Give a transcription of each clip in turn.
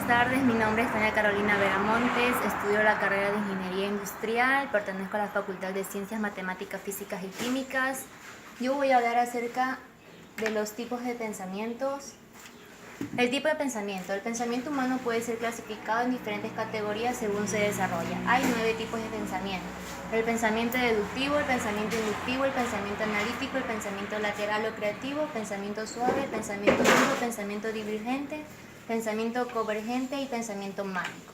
tardes, mi nombre es Tania Carolina Vera Montes, estudio la carrera de Ingeniería Industrial, pertenezco a la Facultad de Ciencias Matemáticas, Físicas y Químicas. Yo voy a hablar acerca de los tipos de pensamientos. El tipo de pensamiento. El pensamiento humano puede ser clasificado en diferentes categorías según se desarrolla. Hay 9 tipos de pensamiento. El pensamiento deductivo, el pensamiento inductivo, el pensamiento analítico, el pensamiento lateral o creativo, pensamiento suave, pensamiento duro, pensamiento divergente, pensamiento convergente y pensamiento mágico.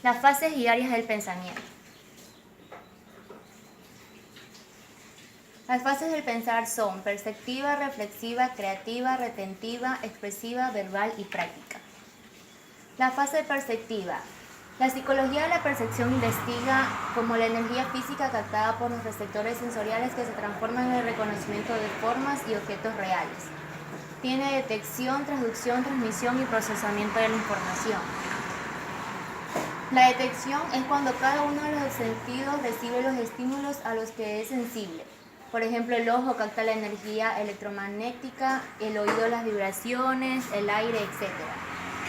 Las fases y áreas del pensamiento. Las fases del pensar son perceptiva, reflexiva, creativa, retentiva, expresiva, verbal y práctica. La fase perceptiva. La psicología de la percepción investiga cómo la energía física captada por los receptores sensoriales que se transforman en el reconocimiento de formas y objetos reales. Tiene detección, traducción, transmisión y procesamiento de la información. La detección es cuando cada uno de los sentidos recibe los estímulos a los que es sensible. Por ejemplo, el ojo capta la energía electromagnética, el oído las vibraciones, el aire, etc.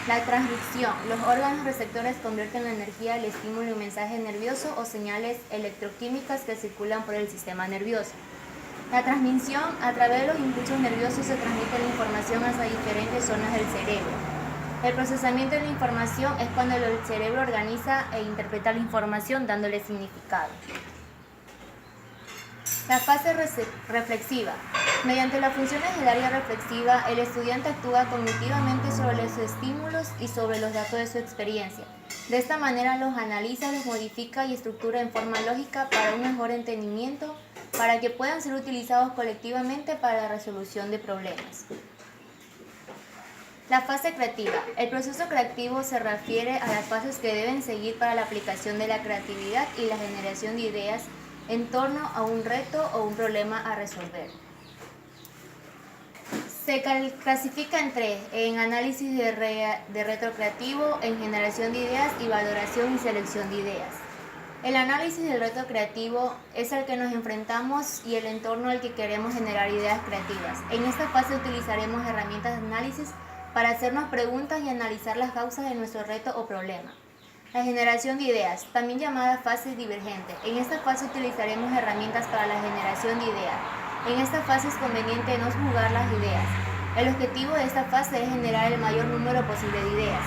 La transducción. Los órganos receptores convierten la energía del estímulo en mensaje nervioso o señales electroquímicas que circulan por el sistema nervioso. La transmisión. A través de los impulsos nerviosos se transmite la información hacia diferentes zonas del cerebro. El procesamiento de la información es cuando el cerebro organiza e interpreta la información dándole significado. La fase reflexiva. Mediante las funciones del área reflexiva, el estudiante actúa cognitivamente sobre los estímulos y sobre los datos de su experiencia. De esta manera los analiza, los modifica y estructura en forma lógica para un mejor entendimiento, para que puedan ser utilizados colectivamente para la resolución de problemas. La fase creativa. El proceso creativo se refiere a las fases que deben seguir para la aplicación de la creatividad y la generación de ideas en torno a un reto o un problema a resolver. Se clasifica en 3, en análisis de reto creativo, en generación de ideas y valoración y selección de ideas. El análisis del reto creativo es al que nos enfrentamos y el entorno al que queremos generar ideas creativas. En esta fase utilizaremos herramientas de análisis para hacernos preguntas y analizar las causas de nuestro reto o problema. La generación de ideas, también llamada fase divergente. En esta fase utilizaremos herramientas para la generación de ideas. En esta fase es conveniente no juzgar las ideas. El objetivo de esta fase es generar el mayor número posible de ideas.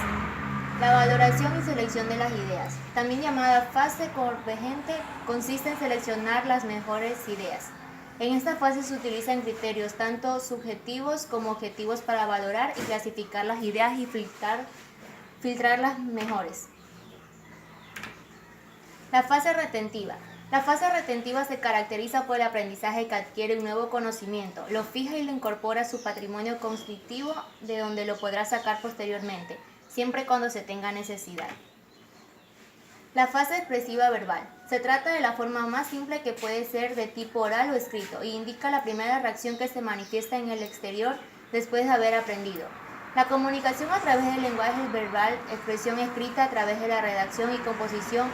La valoración y selección de las ideas, también llamada fase convergente, consiste en seleccionar las mejores ideas. En esta fase se utilizan criterios tanto subjetivos como objetivos para valorar y clasificar las ideas y filtrar las mejores. La fase retentiva. La fase retentiva se caracteriza por el aprendizaje que adquiere un nuevo conocimiento, lo fija y lo incorpora a su patrimonio cognitivo, de donde lo podrá sacar posteriormente, siempre cuando se tenga necesidad. La fase expresiva verbal. Se trata de la forma más simple que puede ser de tipo oral o escrito y indica la primera reacción que se manifiesta en el exterior después de haber aprendido. La comunicación a través del lenguaje verbal, expresión escrita a través de la redacción y composición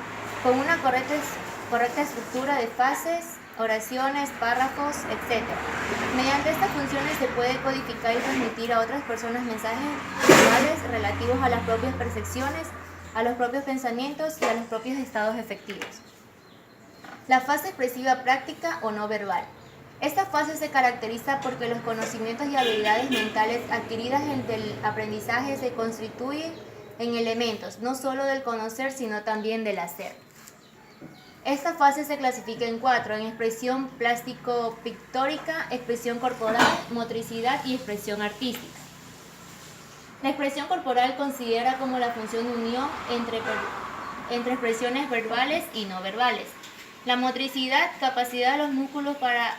con una correcta estructura de frases, oraciones, párrafos, etc. Mediante estas funciones se puede codificar y transmitir a otras personas mensajes verbales relativos a las propias percepciones, a los propios pensamientos y a los propios estados efectivos. La fase expresiva práctica o no verbal. Esta fase se caracteriza porque los conocimientos y habilidades mentales adquiridas en el aprendizaje se constituyen en elementos, no solo del conocer, sino también del hacer. Esta fase se clasifica en 4, en expresión plástico-pictórica, expresión corporal, motricidad y expresión artística. La expresión corporal considera como la función de unión entre expresiones verbales y no verbales. La motricidad, capacidad de los músculos para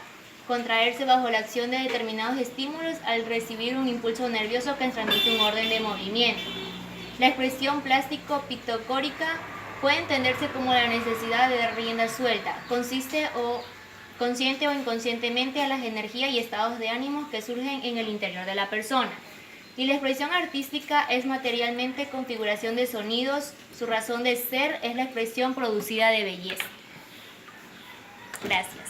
contraerse bajo la acción de determinados estímulos al recibir un impulso nervioso que transmite un orden de movimiento. La expresión plástico-pictórica puede entenderse como la necesidad de dar rienda suelta, consciente o inconscientemente a las energías y estados de ánimo que surgen en el interior de la persona. Y la expresión artística es materialmente configuración de sonidos, su razón de ser es la expresión producida de belleza. Gracias.